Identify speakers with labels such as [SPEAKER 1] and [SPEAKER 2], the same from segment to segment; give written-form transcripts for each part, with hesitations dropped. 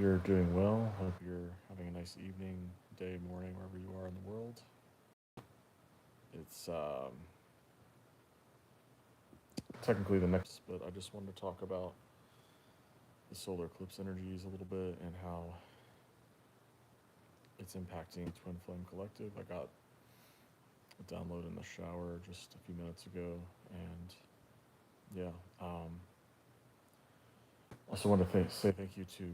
[SPEAKER 1] you're doing well. Hope you're having a nice evening, day, morning, wherever you are in the world. It's technically the next, but I just wanted to talk about the solar eclipse energies a little bit and how it's impacting Twin Flame Collective. I got a download in the shower just a few minutes ago, and yeah. Also, want to say thank you to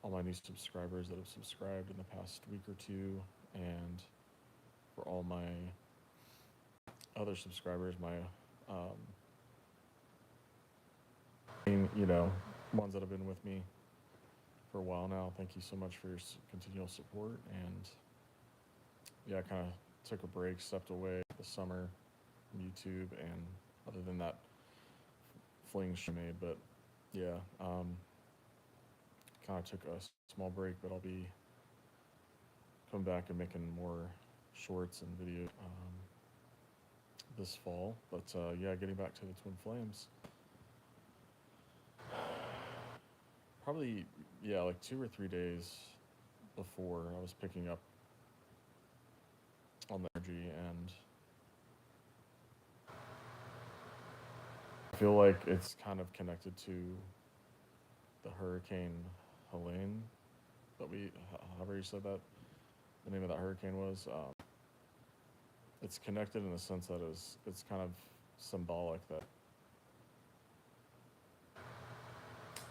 [SPEAKER 1] all my new subscribers that have subscribed in the past week or two, and for all my other subscribers, my um, you know, ones that have been with me for a while now. Thank you so much for your continual support. And yeah, I kind of took a break, stepped away this summer from YouTube, and other than that fling she made, but yeah, kind of took a small break, but I'll be coming back and making more shorts and video this fall. But yeah, getting back to the Twin Flames. Probably, yeah, like 2 or 3 days before I was picking up on the energy, and I feel like it's kind of connected to the Hurricane Helene that however you said that, the name of that hurricane was. It's connected in the sense that it's kind of symbolic that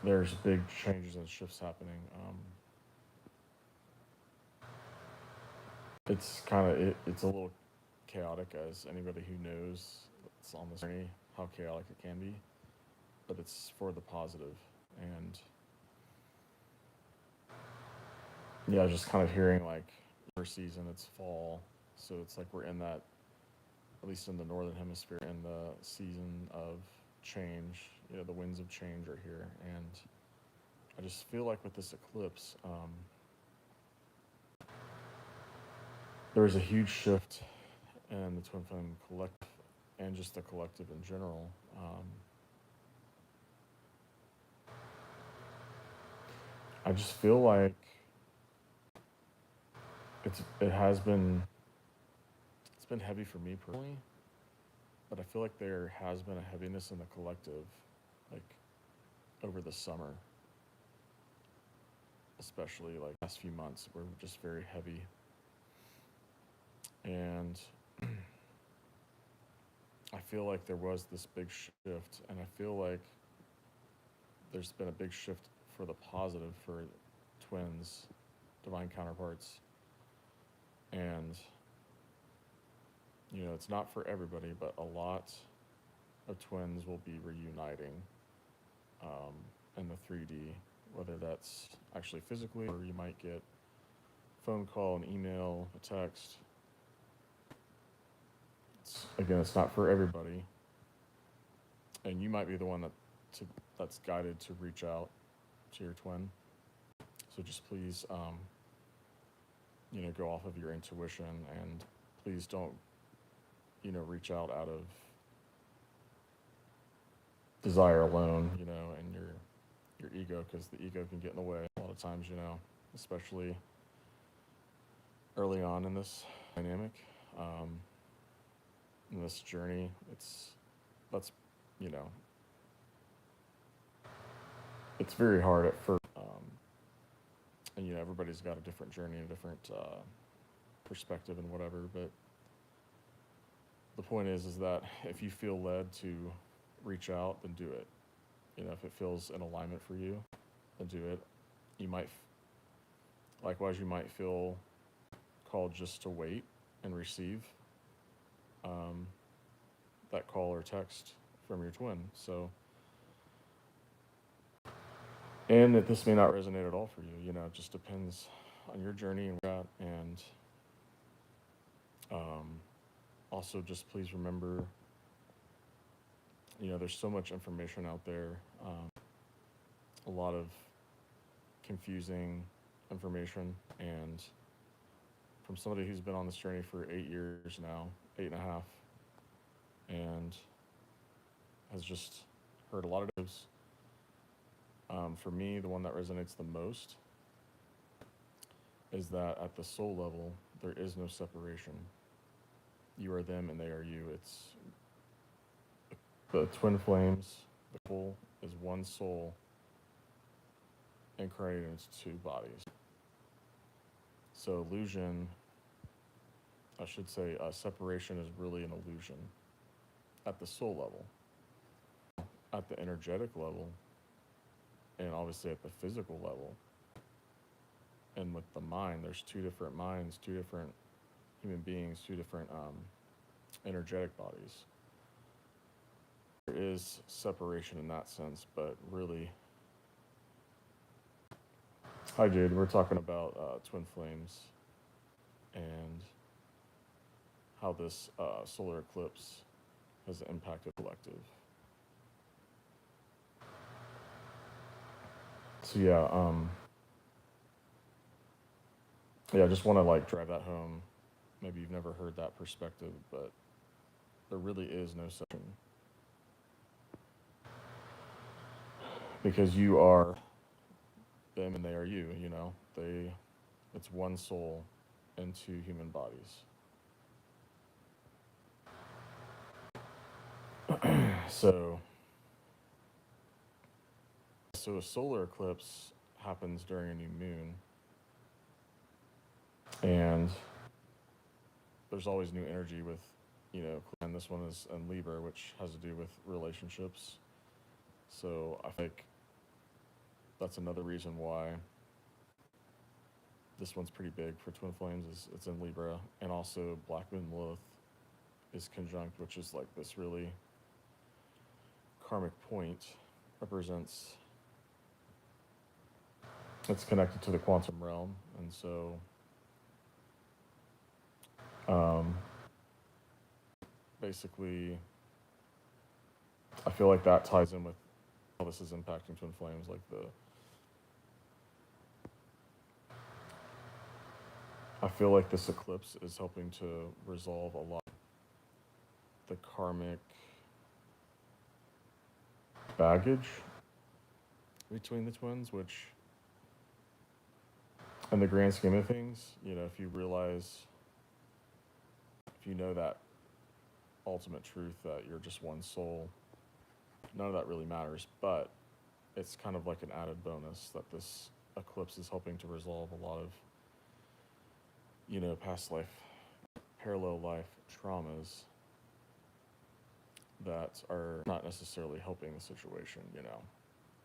[SPEAKER 1] there's big changes and shifts happening. It's kind of it's a little chaotic, as anybody who knows it's on this journey how chaotic it can be, but it's for the positive. And yeah, just kind of hearing like first season, it's fall, so it's like we're in that, at least in the northern hemisphere, in the season of change. The winds of change are here, and I just feel like with this eclipse, there was a huge shift in the Twin Flame collective and just the collective in general. I just feel like it's been heavy for me personally, but I feel like there has been a heaviness in the collective, like over the summer, especially like last few months were just very heavy. And I feel like there was this big shift, and I feel like there's been a big shift for the positive for twins, divine counterparts. And it's not for everybody, but a lot of twins will be reuniting um, in the 3D, whether that's actually physically, or you might get a phone call, an email, a text. It's not for everybody, and you might be the one that's guided to reach out to your twin. So just please, go off of your intuition, and please don't, reach out of desire alone, and your ego, because the ego can get in the way a lot of times, especially early on in this dynamic, in this journey. That's, you know, it's very hard at first, and everybody's got a different journey, a different perspective, and whatever. But the point is that if you feel led to reach out, then do it. If it feels in alignment for you, then do it. You might, likewise, you might feel called just to wait and receive um, that call or text from your twin. So, and that this may not resonate at all for you. It just depends on your journey and where you're at. And also, just please remember, there's so much information out there, a lot of confusing information, and from somebody who's been on this journey for 8 years now, 8.5, and has just heard a lot of news. For me, the one that resonates the most is that at the soul level, there is no separation. You are them and they are you. It's the twin flames, the soul is one soul incarnated into two bodies. So illusion, I should say, separation is really an illusion at the soul level. At the energetic level, and obviously at the physical level, and with the mind, there's two different minds, two different human beings, two different energetic bodies. There is separation in that sense, but really, hi Jade, we're talking about twin flames and how this solar eclipse has impacted the collective. So yeah, I just want to like drive that home. Maybe you've never heard that perspective, but there really is no separation. Because you are them and they are you, you know? It's one soul in two human bodies. So a solar eclipse happens during a new moon, and there's always new energy with, and this one is in Libra, which has to do with relationships. So I think that's another reason why this one's pretty big for twin flames, is it's in Libra, and also Black Moon Lilith is conjunct, which is like this really karmic point, represents, it's connected to the quantum realm, and so basically I feel like that ties in with how this is impacting twin flames, like I feel like this eclipse is helping to resolve a lot of the karmic baggage between the twins, which in the grand scheme of things, if you know that ultimate truth that you're just one soul, none of that really matters, but it's kind of like an added bonus that this eclipse is helping to resolve a lot of, past life, parallel life traumas that are not necessarily helping the situation,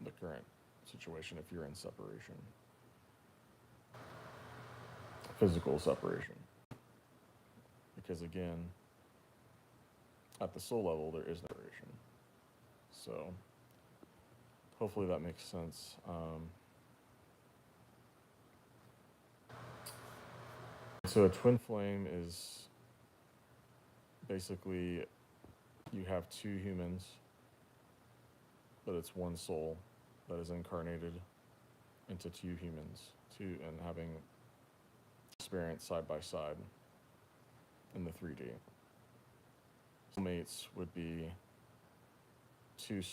[SPEAKER 1] the current situation if you're in separation. Physical separation. Because again, at the soul level, there is no separation. So hopefully that makes sense. So a twin flame is basically, you have two humans, but it's one soul that is incarnated into two humans, and having experience side by side in the 3D. Soulmates would be two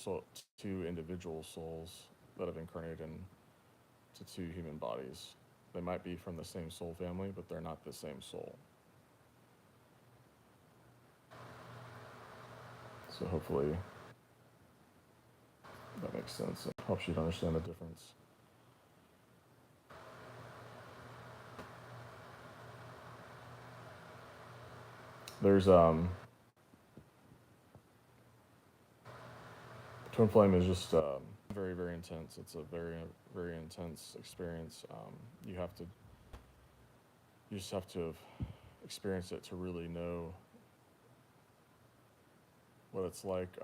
[SPEAKER 1] individual souls that have incarnated into two human bodies. They might be from the same soul family, but they're not the same soul. So hopefully that makes sense. It helps you to understand the difference. There's twin flame is just very, very intense. It's a very, very intense experience. You just have to have experienced it to really know what it's like.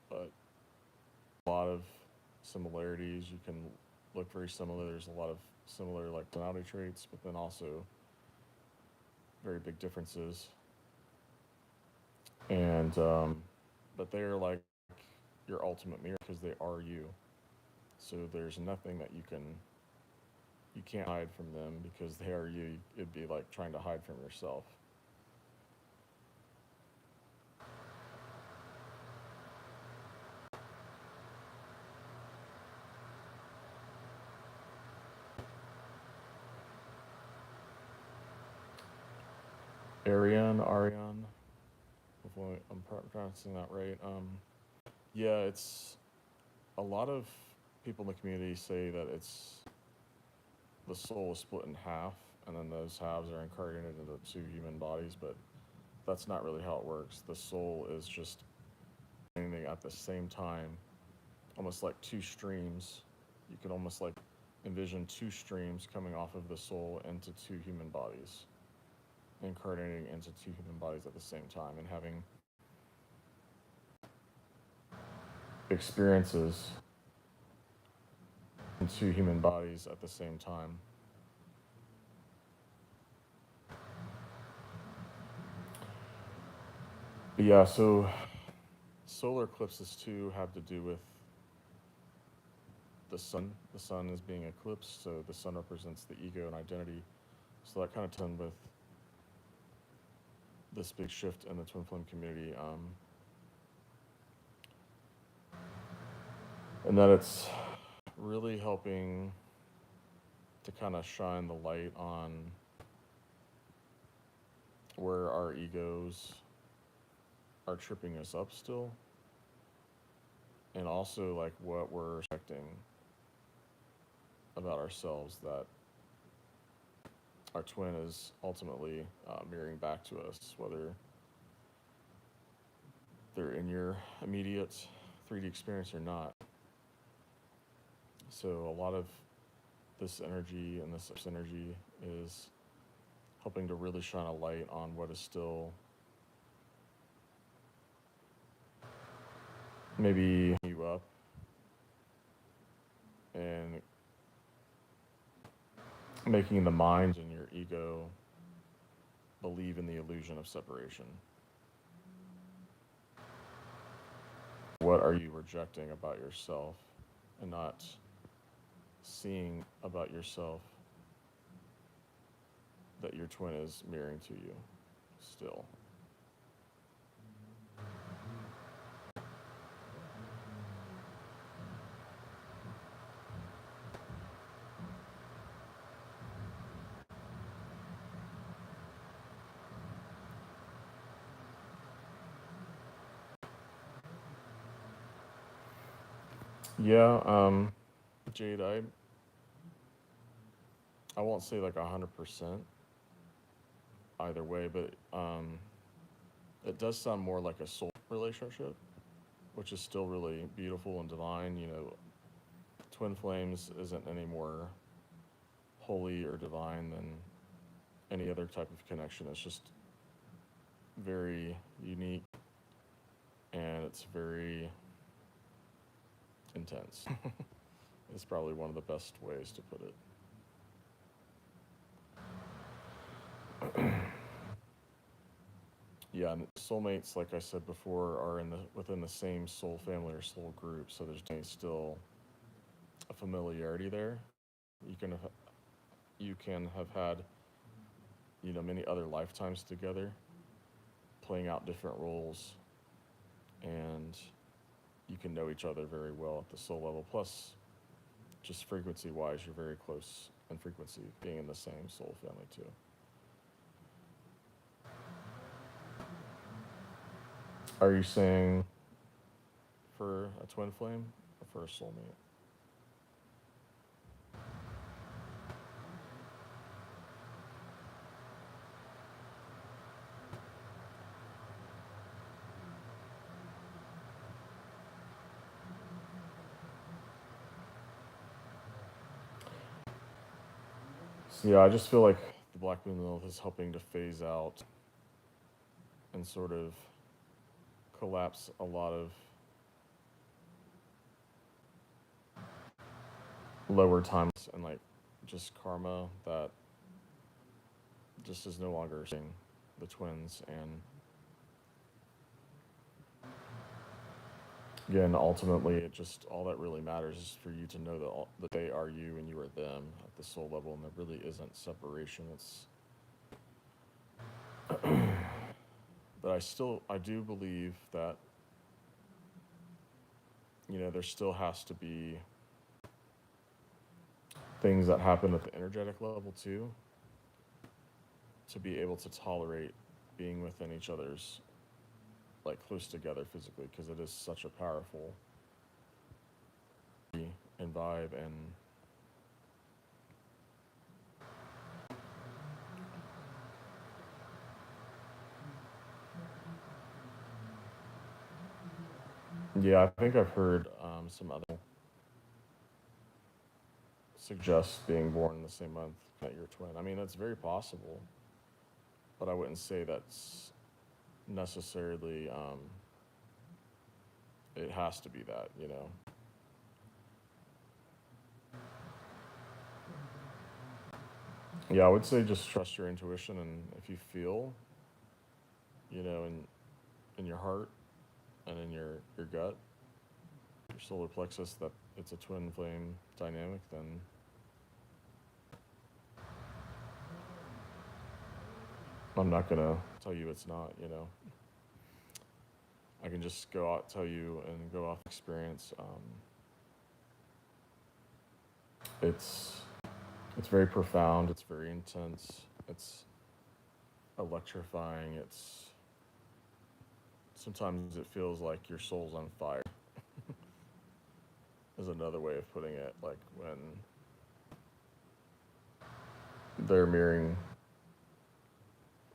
[SPEAKER 1] But a lot of similarities. You can look very similar. There's a lot of similar like personality traits, but then also very big differences. And but they're like your ultimate mirror because they are you. So there's nothing that you can't hide from them because they are you. It'd be like trying to hide from yourself. Arian. Hopefully I'm pronouncing that right. Yeah, it's a lot of people in the community say that it's the soul is split in half, and then those halves are incarnated into two human bodies, but that's not really how it works. The soul is just anything at the same time, almost like two streams. You can almost like envision two streams coming off of the soul into two human bodies, incarnating into two human bodies at the same time, and having experiences in two human bodies at the same time. But yeah, so solar eclipses too have to do with the sun. The sun is being eclipsed, so the sun represents the ego and identity. So that kind of ties with this big shift in the twin flame community, and that it's really helping to kind of shine the light on where our egos are tripping us up still, and also like what we're expecting about ourselves that our twin is ultimately mirroring back to us, whether they're in your immediate 3D experience or not. So a lot of this energy and this energy is helping to really shine a light on what is still maybe you up and making the mind and your ego believe in the illusion of separation. What are you rejecting about yourself and not seeing about yourself that your twin is mirroring to you still? Yeah, Jade, I won't say like 100% either way, but it does sound more like a soul relationship, which is still really beautiful and divine. You know, twin flames isn't any more holy or divine than any other type of connection. It's just very unique and it's very intense. It's probably one of the best ways to put it. Yeah, and soulmates, like I said before, are within the same soul family or soul group, so there's still a familiarity there. You can have, you can have had, you know, many other lifetimes together, playing out different roles, and you can know each other very well at the soul level. Plus, just frequency-wise, you're very close in frequency, being in the same soul family too. Are you saying for a twin flame or for a soulmate? So yeah, I just feel like the Black Moon Lilith is helping to phase out and sort of collapse a lot of lower times and like just karma that just is no longer seeing the twins. And again, ultimately, it just all that really matters is for you to know that they are you and you are them at the soul level, and there really isn't separation. It's but I do believe that, you know, there still has to be things that happen at the energetic level too, to be able to tolerate being within each other's, like, close together physically, because it is such a powerful and vibe. And yeah, I think I've heard some other suggest being born in the same month that you're a twin. I mean, that's very possible, but I wouldn't say that's necessarily it has to be that, you know. Yeah, I would say just trust your intuition, and if you feel, you know, in your heart and in your gut, your solar plexus, that it's a twin flame dynamic, then I'm not gonna tell you it's not, you know. I can just go out, tell you, and go off experience. It's it's very profound. It's very intense. It's electrifying. It's sometimes it feels like your soul's on fire. Is another way of putting it. Like when they're mirroring,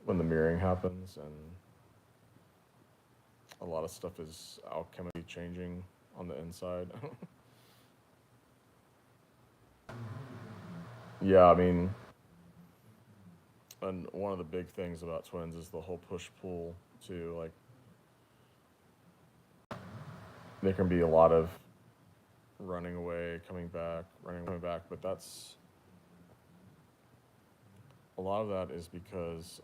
[SPEAKER 1] when the mirroring happens, and a lot of stuff is alchemy changing on the inside. Yeah, I mean, and one of the big things about twins is the whole push pull too. Like there can be a lot of running away, coming back, running, coming back, but that's a lot of that is because,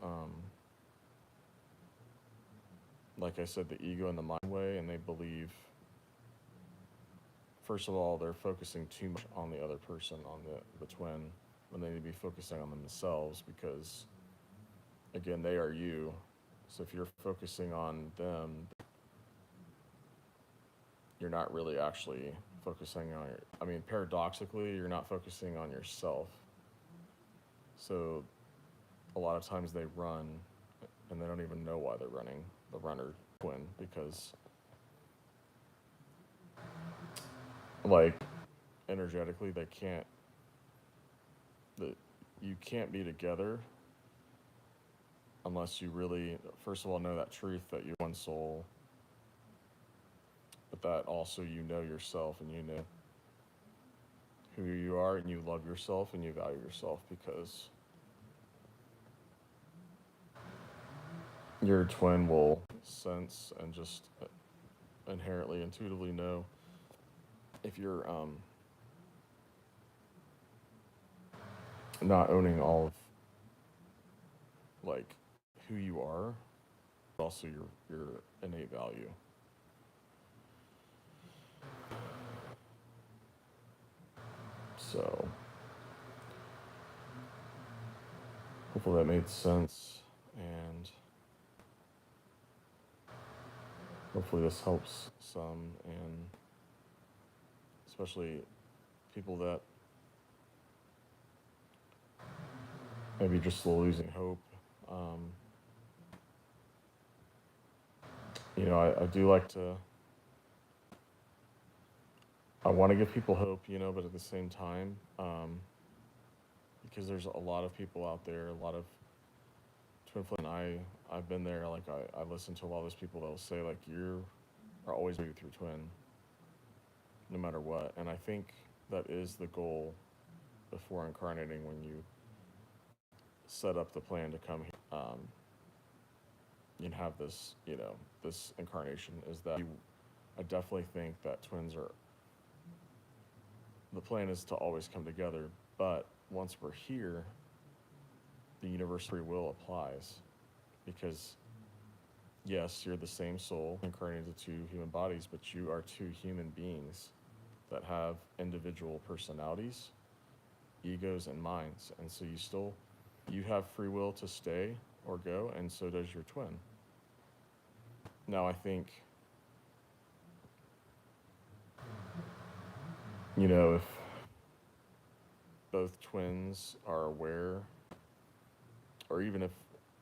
[SPEAKER 1] like I said, the ego and the mind way, and they believe. First of all, they're focusing too much on the other person, on the twin, when they need to be focusing on themselves because, again, they are you. So if you're focusing on them, you're not really actually focusing on I mean, paradoxically, you're not focusing on yourself. So a lot of times they run and they don't even know why they're running, the runner twin, because, like, energetically, they can't, the, you can't be together unless you really, first of all, know that truth that you're one soul, but that also you know yourself and you know who you are and you love yourself and you value yourself because your twin will sense and just inherently, intuitively know if you're not owning all of, like, who you are, but also your innate value. So hopefully that made sense, and hopefully this helps some, and especially people that maybe just losing hope. Um, you know, I do like to, I want to give people hope, you know, but at the same time, because there's a lot of people out there, a lot of twin flame. I've been there. Like I listen to a lot of those people that will say like you are always with your twin, no matter what. And I think that is the goal before incarnating when you set up the plan to come here. And have this, you know, this incarnation is that I definitely think that twins are. The plan is to always come together, but once we're here, the universal free will applies because yes, you're the same soul incarnated into two human bodies, but you are two human beings that have individual personalities, egos, and minds. And so you have free will to stay or go, and so does your twin. Now, I think, you know, if both twins are aware, or even if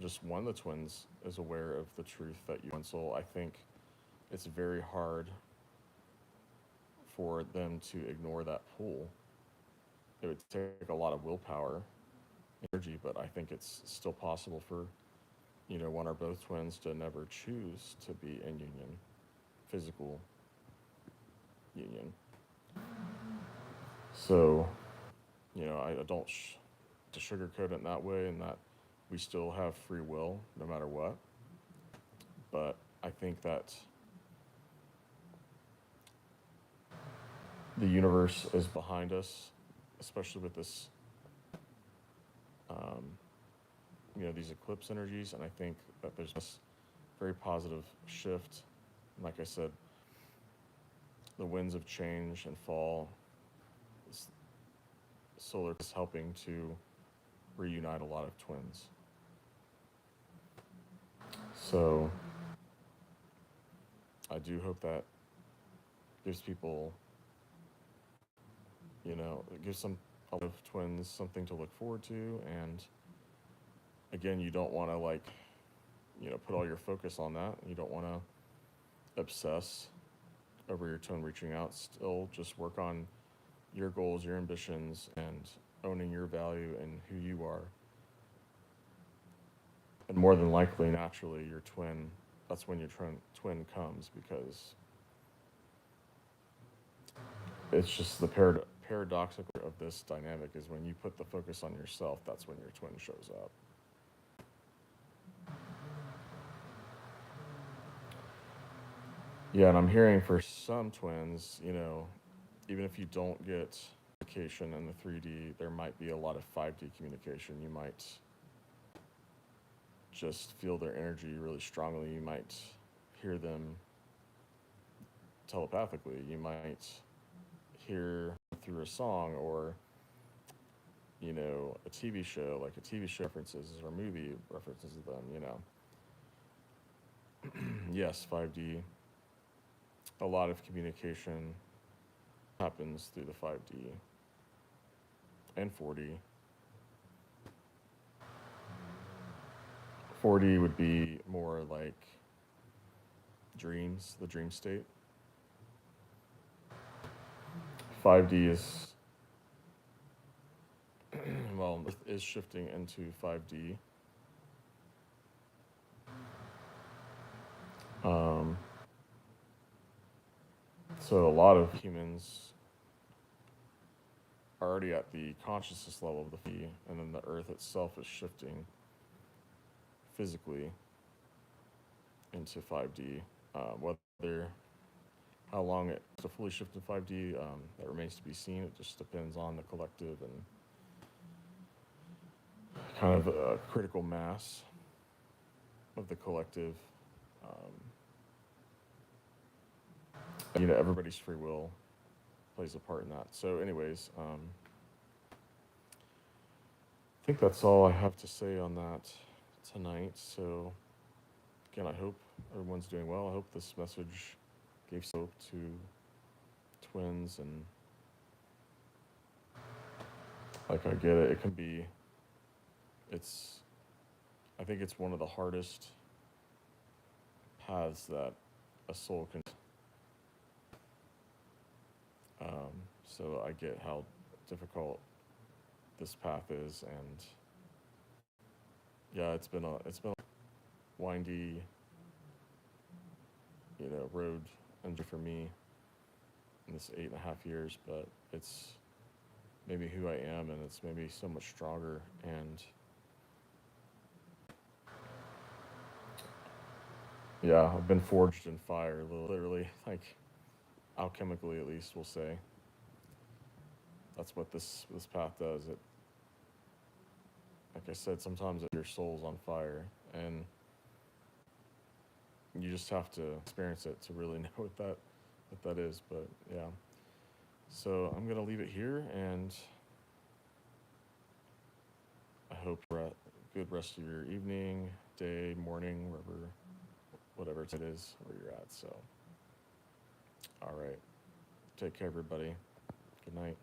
[SPEAKER 1] just one of the twins is aware of the truth that you one soul, I think it's very hard for them to ignore that pull. It would take a lot of willpower, energy, but I think it's still possible for, one or both twins to never choose to be in union, physical union. So, I don't to sugarcoat it in that way, and that we still have free will no matter what. But I think that the universe is behind us, especially with this, um, these eclipse energies, and I think that there's this very positive shift. And like I said, the winds of change and fall, solar is helping to reunite a lot of twins. So I do hope that gives people, it gives some a lot of twins something to look forward to. And again, you don't want to put all your focus on that. You don't want to obsess over your twin reaching out. Still just work on your goals, your ambitions, and owning your value and who you are. And more than likely, naturally, your twin, that's when your twin comes, because it's just the paradoxical of this dynamic is when you put the focus on yourself, that's when your twin shows up. Yeah, and I'm hearing for some twins, even if you don't get communication in the 3D, there might be a lot of 5D communication. You might just feel their energy really strongly. You might hear them telepathically. You might hear through a song or, a TV show, like a TV show references or movie references of them, Yes, 5D. A lot of communication happens through the 5D and 4D. 4D would be more like dreams, the dream state. 5D is, well, is shifting into 5D. So a lot of humans are already at the consciousness level of the 5D, and then the Earth itself is shifting physically into 5D. Whether how long it to fully shift to 5D, that remains to be seen. It just depends on the collective and kind of a critical mass of the collective. Everybody's free will plays a part in that. So, anyways, I think that's all I have to say on that tonight. So, again, I hope everyone's doing well. I hope this message gave some hope to twins, and like I get it, I think it's one of the hardest paths that a soul can. So I get how difficult this path is, and yeah, it's been a windy, road for me in this 8.5 years, but it's made me who I am, and it's made me so much stronger. And yeah, I've been forged in fire, literally, like alchemically, at least we'll say. That's what this path does. It, like I said, sometimes your soul's on fire, and you just have to experience it to really know what that is. But yeah, so I'm gonna leave it here, and I hope you're at a good rest of your evening, day, morning, whatever it is where you're at. So, all right, take care, everybody. Good night.